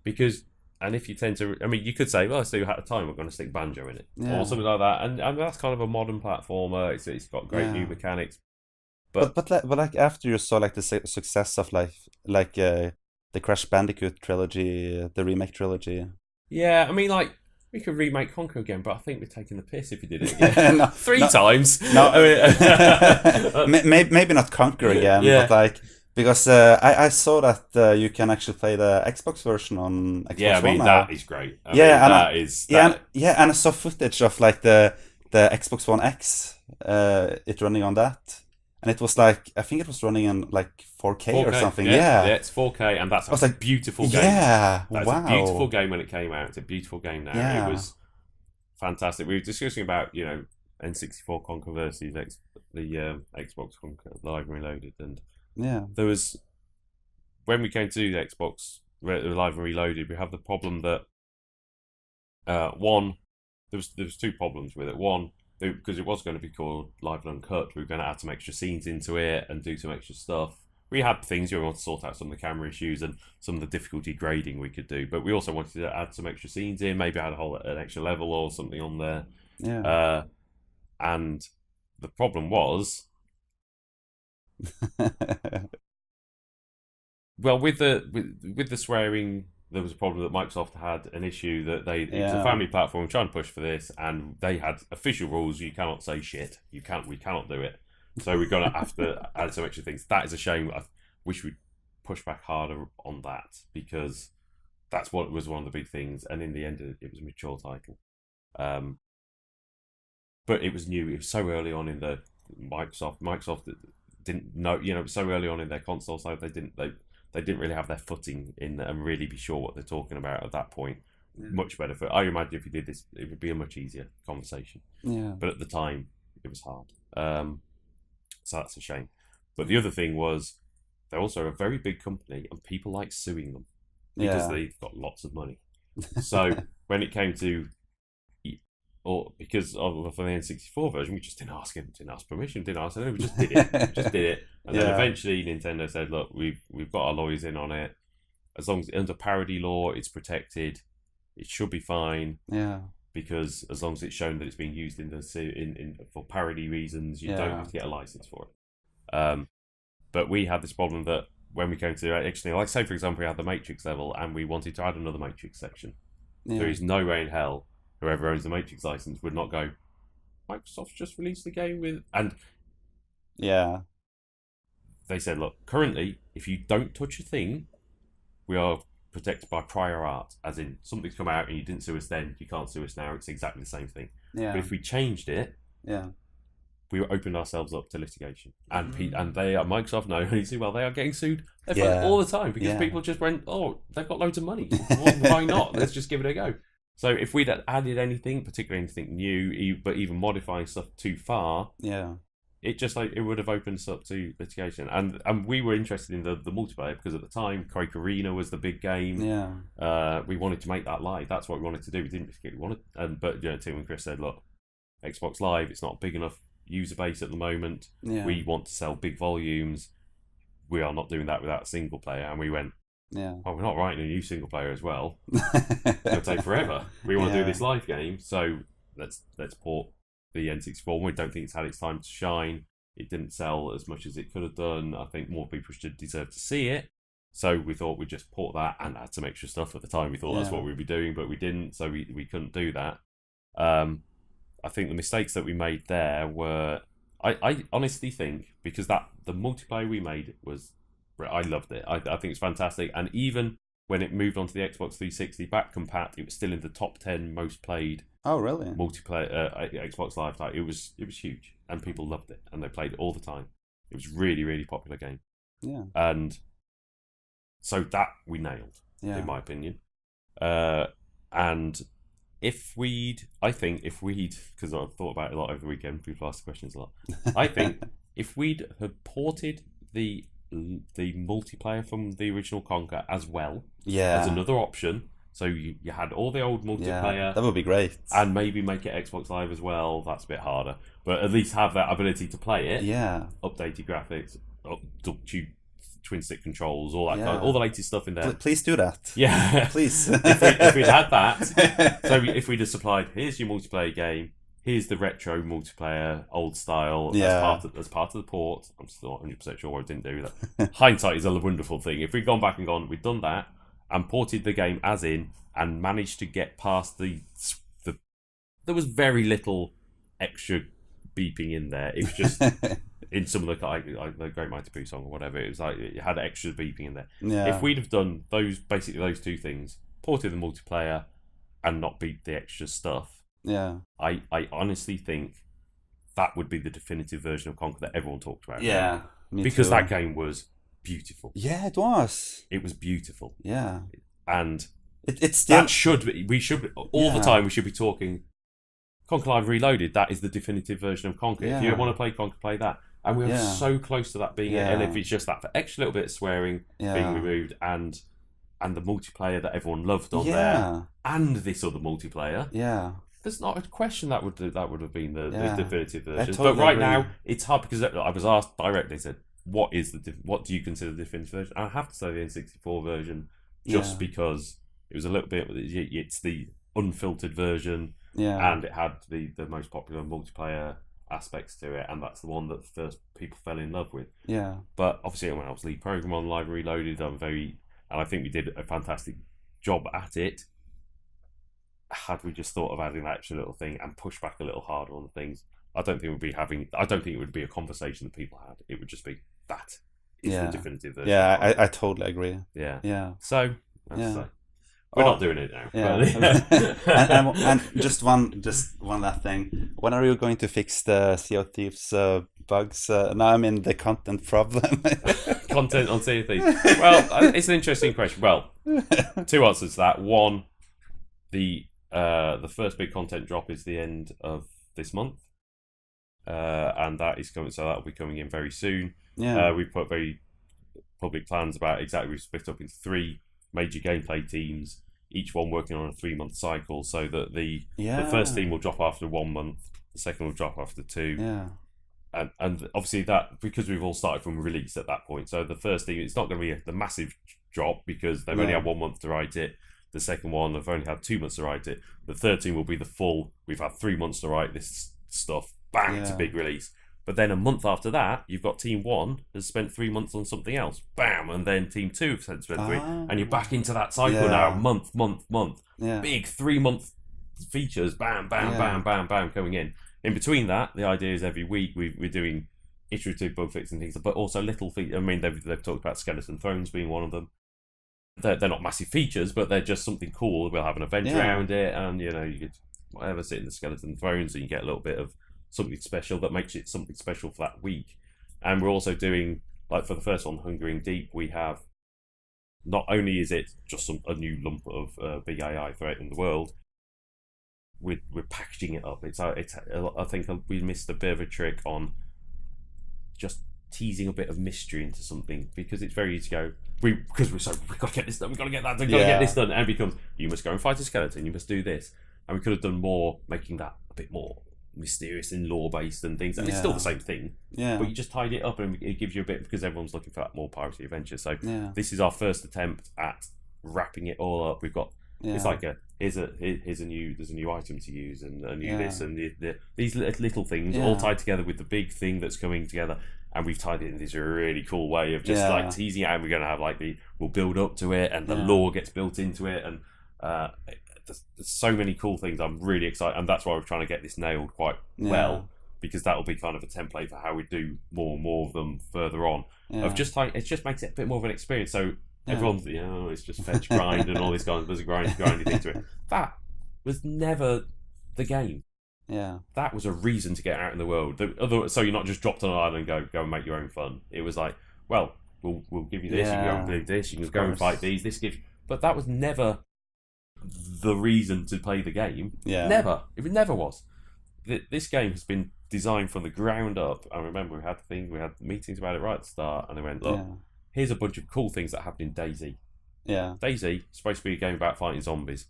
because and if you tend to, I mean, you could say, well, let's do Hat of Time. We're going to stick Banjo in it, or Yeah. something like that. And that's kind of a modern platformer. It's got great new Yeah. mechanics, But but like after you saw like the success of like the Crash Bandicoot trilogy, the remake trilogy. yeah, I mean, like we could remake Conker again, but I think we're taking the piss if we did it again No, three no, times. no. I mean, Maybe not Conquer again, but yeah, like because I saw that you can actually play the Xbox version on yeah. I Xbox One mean, now. that is great. I Yeah, mean, and that is yeah, that. and I saw footage of like the Xbox One X, it running on that, and it was like I think it was running in like 4K or 4K, something. yeah, Yeah, yeah, it's 4K, and that's I a was like, beautiful game. yeah, That's a beautiful wow, game when it came out. It's a beautiful game now. It yeah, was fantastic. We were discussing about N64 Conquer versus the Xbox Conquer Live and Reloaded, and yeah, there was when we came to the Xbox Live and Reloaded, we have the problem that one there was two problems with it. One, because it was going to be called Live and Uncut, we were going to add some extra scenes into it and do some extra stuff. We had things we wanted to sort out some of the camera issues and some of the difficulty grading we could do, but we also wanted to add some extra scenes in, maybe add an extra level or something on there. yeah, And the problem was, well, with the swearing, there was a problem that Microsoft had an issue that it was a yeah, family platform trying to push for this, and they had official rules. You cannot say shit. We cannot do it. So we're gonna have to add some extra things. That is a shame. I wish we'd push back harder on that because that's what was one of the big things. And in the end, it was a mature title. Um, but it was new. It was so early on in the Microsoft didn't know. It was so early on in their console side. They didn't really have their footing in and really be sure what they're talking about at that point. yeah, Much better for. I imagine if you did this, it would be a much easier conversation. yeah, But at the time, it was hard. So that's a shame. But the other thing was they're also a very big company, and people like suing them because yeah, they've got lots of money. So when it came to, or because of the N64 version, we just didn't ask him, didn't ask permission, didn't ask anything. We just did it. We just did it. And then yeah, eventually Nintendo said, "Look, we've got our lawyers in on it. As long as under parody law, it's protected. It should be fine yeah, because as long as it's shown that it's being used in for parody reasons, you don't yeah, have to get a license for it." But we had this problem that when we came to actually, like say for example, we had the Matrix level and we wanted to add another Matrix section. yeah, There is no way in hell whoever owns the Matrix license would not go, Microsoft's just released the game with, and yeah, they said, look, currently, if you don't touch a thing, we are protected by prior art, as in something's come out and you didn't sue us then, you can't sue us now. It's exactly the same thing. yeah, But if we changed it, yeah, we opened ourselves up to litigation, and they are Microsoft know well they are getting sued yeah, all the time because yeah, people just went, oh, they've got loads of money, why not? Let's just give it a go. So if we'd added anything, particularly anything new, but even modifying stuff too far, yeah, it just like it would have opened us up to litigation. And we were interested in the multiplayer because at the time, Quake Arena was the big game. yeah, We wanted to make that live. That's what we wanted to do. We didn't particularly want it, but Tim and Chris said, look, Xbox Live, it's not a big enough user base at the moment. yeah, We want to sell big volumes. We are not doing that without a single player. And we went, yeah. oh, we're not writing a new single player as well. It'll take forever. We want to do this live game, so let's port the N64. We don't think it's had its time to shine. It didn't sell as much as it could have done. I think more people should deserve to see it. So we thought we'd just port that and add some extra stuff. At the time, we thought that's what we'd be doing, but we didn't, so we couldn't do that. I think the mistakes that we made there were, I honestly think, because the multiplayer we made was, I loved it. I think it's fantastic. And even when it moved on to the Xbox 360 back compat, it was still in the top 10 most played Oh, really? multiplayer Xbox Live title. It was huge, and people loved it, and they played it all the time. It was really, really popular game. Yeah. And so that we nailed, Yeah. in my opinion. And I think if we'd, because I've thought about it a lot over the weekend, people ask the questions a lot. I think if we'd have ported the multiplayer from the original Conker as well as another option, so you had all the old multiplayer, that would be great, and maybe make it Xbox Live as well. That's a bit harder, but at least have that ability to play it. Yeah, updated graphics, twin stick controls, all that all the latest stuff in there. Please do that. Yeah, please. if we'd had that, so if we'd have supplied, here's your multiplayer game, here's the retro multiplayer, old style, as part of the port. I'm still not 100% sure why I didn't do that. Hindsight is a wonderful thing. If we'd gone back and we'd done that and ported the game as in, and managed to get past the there was very little extra beeping in there. It was just in some of the Great Mighty Poo song or whatever, it was like it had extra beeping in there. Yeah. If we'd have done those two things, ported the multiplayer and not beep the extra stuff, I honestly think that would be the definitive version of Conker that everyone talked about. Yeah, because that game was beautiful. Yeah, it was. It was beautiful. Yeah, and it's still that should be. We should all the time. We should be talking Conker Live Reloaded. That is the definitive version of Conker. If you want to play Conker, play that. And we are so close to that being it. And if it's just that for extra little bit of swearing being removed and the multiplayer that everyone loved on there and this other multiplayer, there's not a question that would have been the definitive version. Totally but right now it's hard because I was asked directly. Said, what do you consider the definitive version? And I have to say the N64 version, just because it was a little bit. It's the unfiltered version, and it had the most popular multiplayer aspects to it, and that's the one that first people fell in love with. But obviously, when I was lead programmer on Live Reloaded, and I think we did a fantastic job at it. Had we just thought of adding that extra little thing and pushed back a little harder on the things, I don't think it would be a conversation that people had. It would just be that is the definitive version. Yeah, I totally agree. Yeah. So we're not doing it now. And just one last thing. When are you going to fix the Sea of Thieves bugs? Now I'm in the content problem. Content on Sea of Thieves. Well, it's an interesting question. Well, two answers to that. One, the first big content drop is the end of this month, and that is coming. So that'll be coming in very soon. We've put very public plans about exactly. We've split up into 3 major gameplay teams, each one working on a 3-month cycle, so that the first team will drop after 1 month, the second will drop after 2. And obviously that, because we've all started from release at that point, so the first team, it's not going to be the massive drop because they've only had 1 month to write it. The second one, they've only had 2 months to write it. The third team will be the full, we've had 3 months to write this stuff, bang, it's a big release. But then a month after that, you've got Team 1 has spent 3 months on something else. Bam! And then Team 2 has spent 3. And you're back into that cycle now. Month. Big 3-month features. Bam, bam, bam, bam, bam, coming in. In between that, the idea is every week we're doing iterative bug fixing things, but also little features. I mean, they've talked about Skeleton Thrones being one of them. They're not massive features, but they're just something cool. We'll have an event around it, and you could sit in the Skeleton Thrones and you get a little bit of something special that makes it something special for that week. And we're also doing, like for the first one, Hungering Deep, we have, not only is it just a new lump of big AI threat in the world, we're packaging it up. I think we missed a bit of a trick on just teasing a bit of mystery into something, because it's very easy to go, we've got to get this done, we've got to get that done, we've got to get this done, and it becomes, you must go and fight a skeleton, you must do this. And we could have done more, making that a bit more mysterious and lore-based and things, and it's still the same thing, but you just tied it up and it gives you a bit, because everyone's looking for that more piracy adventure. So this is our first attempt at wrapping it all up. We've got it's like there's a new item to use, and a new this, and these little things all tied together with the big thing that's coming together, and we've tied it in this really cool way of just like teasing it, and we're going to have we'll build up to it, and the lore gets built into it, and there's so many cool things. I'm really excited, and that's why we're trying to get this nailed quite well, because that will be kind of a template for how we do more and more of them further on. Of just like, it just makes it a bit more of an experience. So everyone's, it's just fetch grind and all this kind of, there's a grindy thing to it. That was never the game. That was a reason to get out in the world. So you're not just dropped on an island and go and make your own fun. It was like, well, we'll give you this, you can go and do this, you can go and fight these. This gives, but that was never the reason to play the game. Yeah. Never. It never was. This game has been designed from the ground up. I remember we had meetings about it right at the start, and they went, look, here's a bunch of cool things that happen in Daisy. Yeah. Daisy, supposed to be a game about fighting zombies.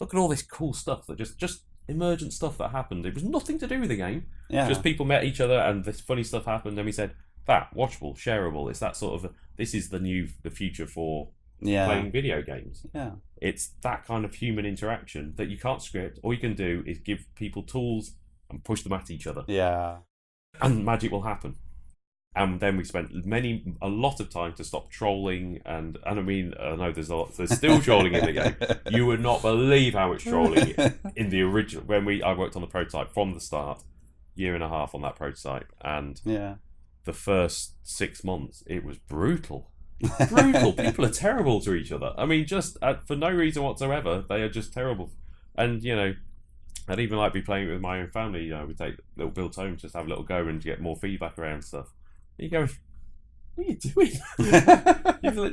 Look at all this cool stuff that just emergent stuff that happened. It was nothing to do with the game. Yeah. Just people met each other and this funny stuff happened, and we said, that, watchable, shareable. It's that sort of, this is the future for playing video games. Yeah. It's that kind of human interaction that you can't script. All you can do is give people tools and push them at each other. Yeah. And magic will happen. And then we spent a lot of time to stop trolling, and I mean, I know there's still trolling in the game. You would not believe how much trolling in the original, I worked on the prototype from the start, 1.5 years on that prototype, and the first 6 months, it was brutal. Brutal. People are terrible to each other. I mean, just for no reason whatsoever, they are just terrible. And, you know, I'd even like be playing it with my own family. You know, we take little build home, just have a little go and get more feedback around stuff. You go, what are you doing?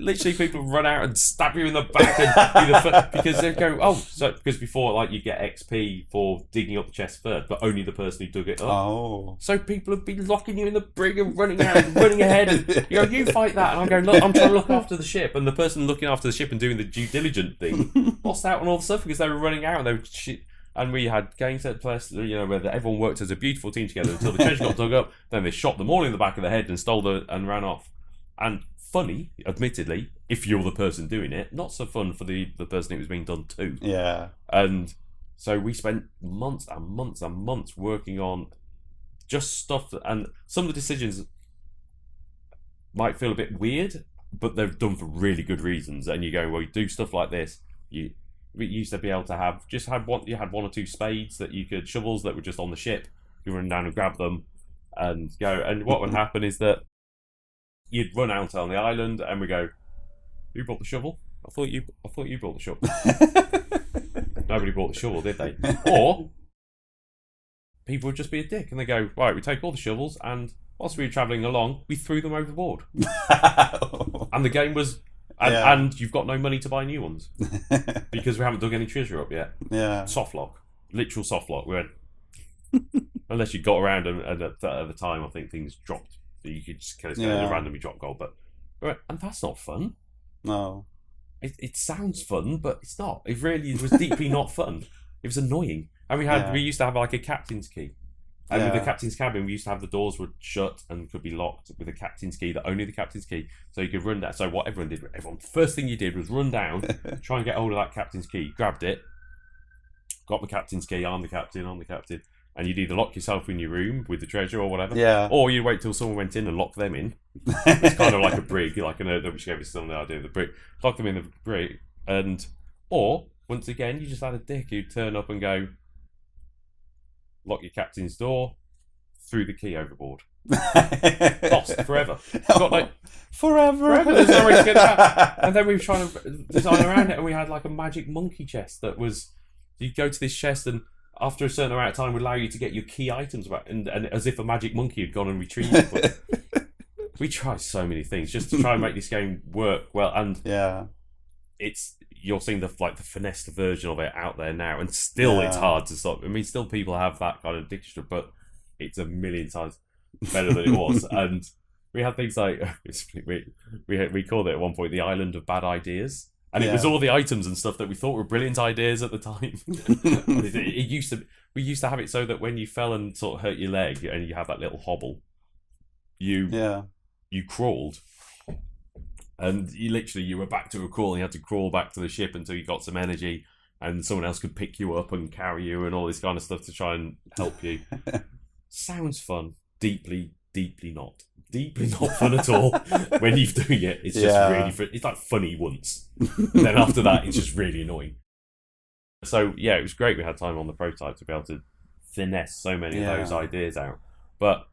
Literally, people run out and stab you in the back and because they go, because before, like, you get XP for digging up the chest first, but only the person who dug it up. Oh. So people have been locking you in the brig and running out and running ahead, and you go, you fight that, and I'm going, look, I'm trying to look after the ship, and the person looking after the ship and doing the due diligent thing lost out on all the stuff because they were running out and they were shit. And we had game set plus, you know, where everyone worked as a beautiful team together until the treasure got dug up. Then they shot them all in the back of the head and and ran off. And funny, admittedly, if you're the person doing it, not so fun for the person it was being done to. Yeah. And so we spent months and months and months working on just stuff, and some of the decisions might feel a bit weird, but they're done for really good reasons. And you go, well, you do stuff like this, we used to be able to have you had 1 or 2 spades that you could, shovels that were just on the ship. You run down and grab them and go. And what would happen is that you'd run out on the island and we go, who brought the shovel? I thought you brought the shovel. Nobody brought the shovel, did they? Or people would just be a dick and they go, right, we take all the shovels, and whilst we were travelling along, we threw them overboard. And the game was, and you've got no money to buy new ones because we haven't dug any treasure up yet. Yeah. Soft lock. Literal soft lock. We went, unless you got around and at the time, I think things dropped. So you could just kind of randomly drop gold. But and that's not fun. No. It sounds fun, but it's not. It really was deeply not fun. It was annoying. And we used to have like a captain's key. And with the captain's cabin, we used to have the doors were shut and could be locked with a captain's key, that only the captain's key. So you could run down. So what everyone did, first thing you did was run down, try and get hold of that captain's key, grabbed it, got the captain's key, I'm the captain, and you'd either lock yourself in your room with the treasure or whatever, or you wait till someone went in and locked them in. It's kind of like a brig, like I know that which gave us some the idea of the brig. Lock them in the brig, or once again, you just had a dick who'd turn up and go, lock your captain's door, threw the key overboard. Lost forever. Forever. There's no way to get that. And then we were trying to design around it, and we had like a magic monkey chest that was, you'd go to this chest and after a certain amount of time would allow you to get your key items back, and as if a magic monkey had gone and retrieved it. We tried so many things just to try and make this game work well, and you're seeing the finessed version of it out there now, and still it's hard to stop. I mean, still people have that kind of addiction, but it's a million times better than it was. And we had things like we called it at one point the island of bad ideas, and it was all the items and stuff that we thought were brilliant ideas at the time. We used to have it so that when you fell and sort of hurt your leg and you have that little hobble, you crawled. And you were back to a crawl, and you had to crawl back to the ship until you got some energy, and someone else could pick you up and carry you and all this kind of stuff to try and help you. Sounds fun. Deeply, deeply not. Deeply not fun at all. When you're doing it, it's just really fun. It's like funny once. And then after that, it's just really annoying. So, yeah, it was great we had time on the prototype to be able to finesse so many of those ideas out. But,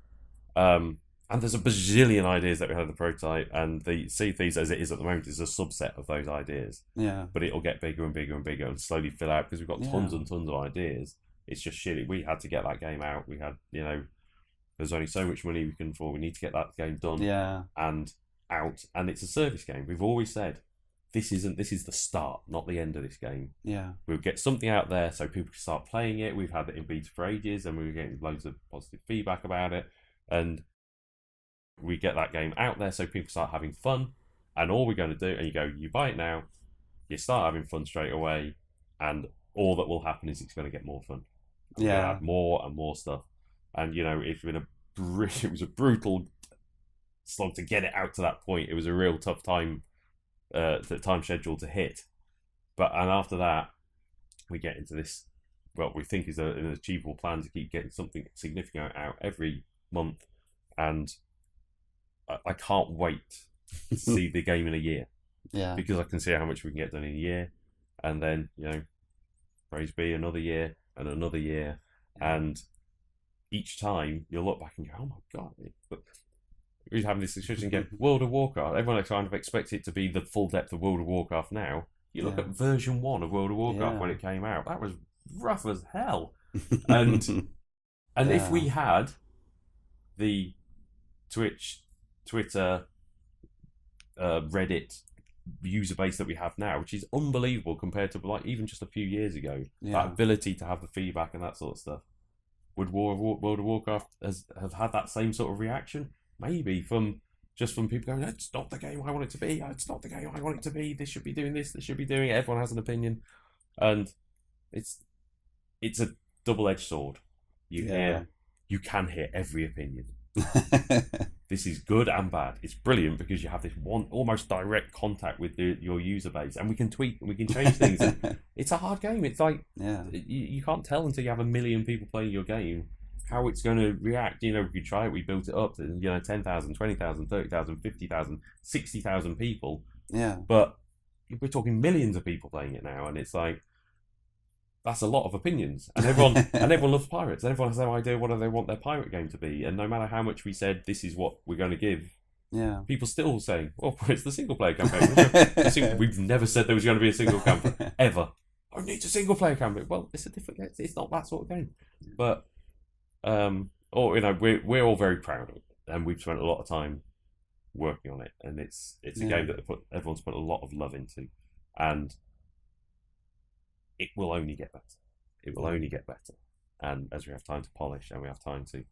and there's a bazillion ideas that we had in the prototype, and the Sea of Thieves, as it is at the moment, is a subset of those ideas. Yeah. But it'll get bigger and bigger and bigger and slowly fill out because we've got tons and tons of ideas. It's just shitty. We had to get that game out. We had, there's only so much money we can afford. We need to get that game done and out. And it's a service game. We've always said this is the start, not the end of this game. Yeah. We'll get something out there so people can start playing it. We've had it in beta for ages, and we were getting loads of positive feedback about it. And we get that game out there so people start having fun. And all we're going to do, and you buy it now, you start having fun straight away, and all that will happen is it's going to get more fun. And we're going to add more and more stuff. And it's been it was a brutal slog to get it out to that point. It was a real tough time schedule to hit. And after that, we get into this, what we think is an achievable plan to keep getting something significant out every month. And I can't wait to see the game in a year. Yeah. Because I can see how much we can get done in a year. And then, praise be, another year and another year. And each time you'll look back and go, oh my God. But we're having this discussion again. World of Warcraft, everyone kind of expects it to be the full depth of World of Warcraft now. You look at version 1 of World of Warcraft when it came out. That was rough as hell. And if we had the Twitch, Twitter, Reddit user base that we have now, which is unbelievable compared to like even just a few years ago, that ability to have the feedback and that sort of stuff, would World of Warcraft have had that same sort of reaction? Maybe from people going, it's not the game I want it to be, it's not the game I want it to be, this should be doing this, this should be doing it. Everyone has an opinion, and it's a double-edged sword. You can hear every opinion. This is good and bad. It's brilliant because you have this one almost direct contact with your user base, and we can tweak and we can change things. It's a hard game. It's like you can't tell until you have 1 million people playing your game how it's going to react. We could try it. We built it up to 10,000, 20,000, 30,000, 50,000, 60,000 people. Yeah. But we're talking millions of people playing it now, and it's like, that's a lot of opinions, and everyone loves pirates. Everyone has no idea what they want their pirate game to be, and no matter how much we said this is what we're going to give, people still saying, "Oh, it's the single player campaign." We've never said there was going to be a single campaign ever. I need a single player campaign. Well, it's a different. It's not that sort of game, but we're all very proud of it, and we've spent a lot of time working on it, and it's a game that everyone's put a lot of love into, and it will only get better. It will only get better. And as we have time to polish, and we have time to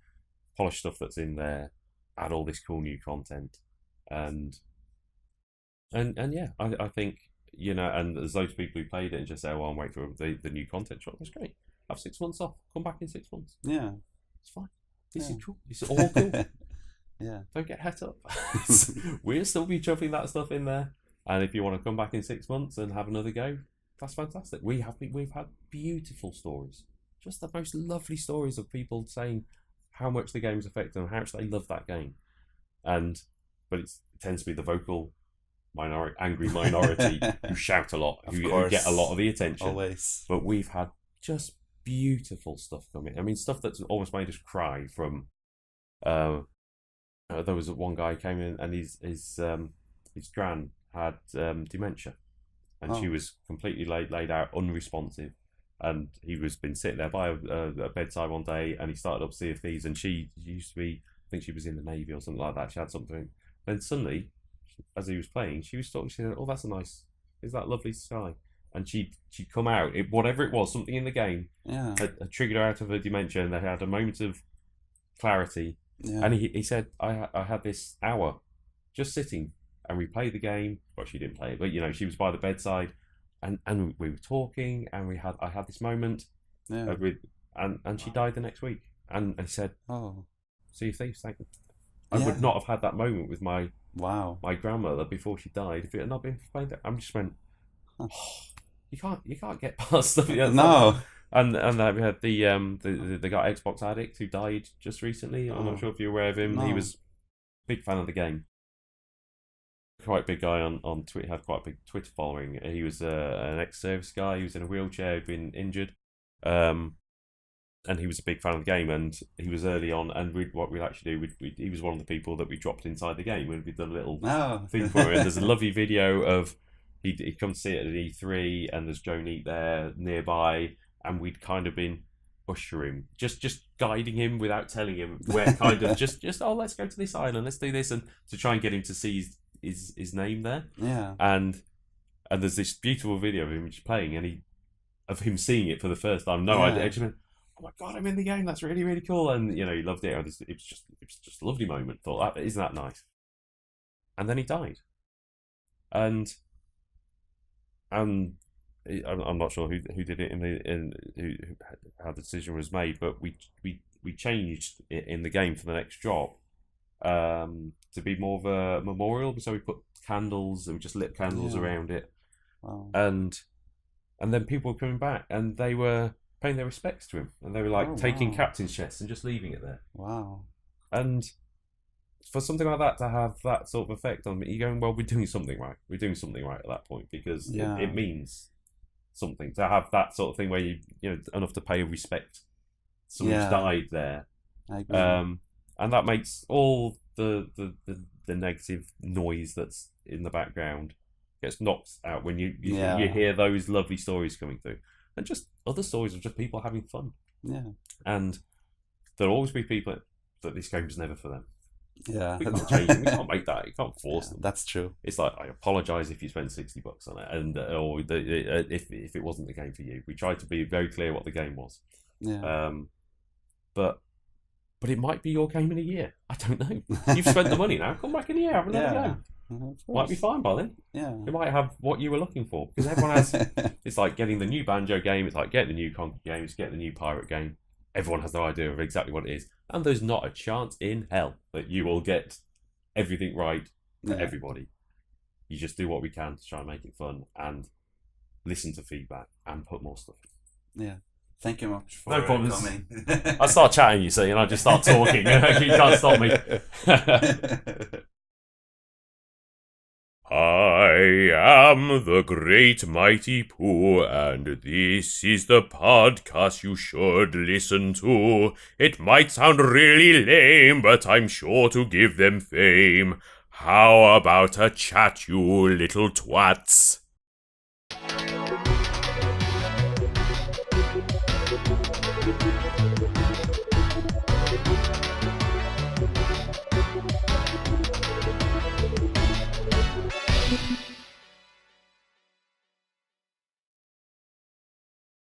polish stuff that's in there, add all this cool new content, and I think, and there's loads of people who played it and just say, well, I'm waiting for the new content drop. That's great. Have 6 months off. Come back in 6 months. Yeah. It's fine. This is cool. It's all cool. Yeah. Don't get het up. We'll still be chuffing that stuff in there. And if you want to come back in 6 months and have another go, that's fantastic. We've had beautiful stories, just the most lovely stories of people saying how much the game's affected them, how much they love that game, but it tends to be the vocal angry minority who shout a lot, who get a lot of the attention. Always. But we've had just beautiful stuff coming. I mean, stuff that's almost made us cry. From there was one guy who came in, and his gran had dementia. And she was completely laid out, unresponsive. And he was been sitting there by a bedside one day, and he started up Sea of Thieves. And she used to be, I think she was in the Navy or something like that. She had something. Then suddenly, as he was playing, she was talking. She said, "Oh, that's is that lovely sky?" And she'd come out, whatever it was, something in the game had triggered her out of her dementia, and they had a moment of clarity. Yeah. And he said, I had this hour just sitting. And we played the game. Well, she didn't play it, but she was by the bedside, and we were talking, and I had this moment, and she died the next week. And he said, "Oh, Sea of Thieves, thank you." I would not have had that moment with my grandmother before she died if it had not been for playing that. I just went, oh, you can't get past stuff. No. And we had the guy Xbox Addict who died just recently. I'm not sure if you're aware of him. No. He was a big fan of the game. Quite a big guy on Twitter, had quite a big Twitter following. He was an ex-service guy. He was in a wheelchair, he'd been injured, and he was a big fan of the game. And he was early on. And what we'd actually do, he was one of the people that we dropped inside the game when we'd done a little thing for him. And there's a lovely video of he'd come to see it at E3, and there's Joe Neat there nearby, and we'd kind of been ushering, just guiding him without telling him where, kind of just let's go to this island, let's do this, and to try and get him to see his name there. Yeah. And And there's this beautiful video of him just playing, and of him seeing it for the first time. No, Yeah. I just went, "Oh my god, I'm in the game! That's really, really cool!" And he loved it. It was just a lovely moment. Thought, isn't that nice? And then he died, and I'm not sure who did it how the decision was made, but we changed it in the game for the next job to be more of a memorial. So we put candles and we just lit candles around it. Wow. And then people were coming back and they were paying their respects to him, and they were like taking captain's chests and just leaving it there. Wow. And for something like that to have that sort of effect on me, you're going, well, we're doing something right. We're doing something right at that point, because it means something to have that sort of thing where you enough to pay respect. Someone's died there. I agree. And that makes all the negative noise that's in the background gets knocked out when you hear those lovely stories coming through, and just other stories of just people having fun. Yeah. And there'll always be people that this game's never for them. Yeah. We can't change it. We can't make that. You can't force them. That's true. It's like, I apologise if you spent $60 on it, and or if it wasn't the game for you. We tried to be very clear what the game was. Yeah. But it might be your game in a year. I don't know. You've spent the money now. Come back in a year, have another game. Might be fine by then. Yeah. You might have what you were looking for, because everyone has. It's like getting the new Banjo game. It's like getting the new Conker game. It's getting the new Pirate game. Everyone has no idea of exactly what it is, and there's not a chance in hell that you will get everything right for everybody. You just do what we can to try and make it fun, and listen to feedback, and put more stuff in. Yeah. Thank you much for coming. I start chatting, you see, and I just start talking. You can't stop me. I am the Great Mighty Poo, and this is the podcast you should listen to. It might sound really lame, but I'm sure to give them fame. How about a chat, you little twats?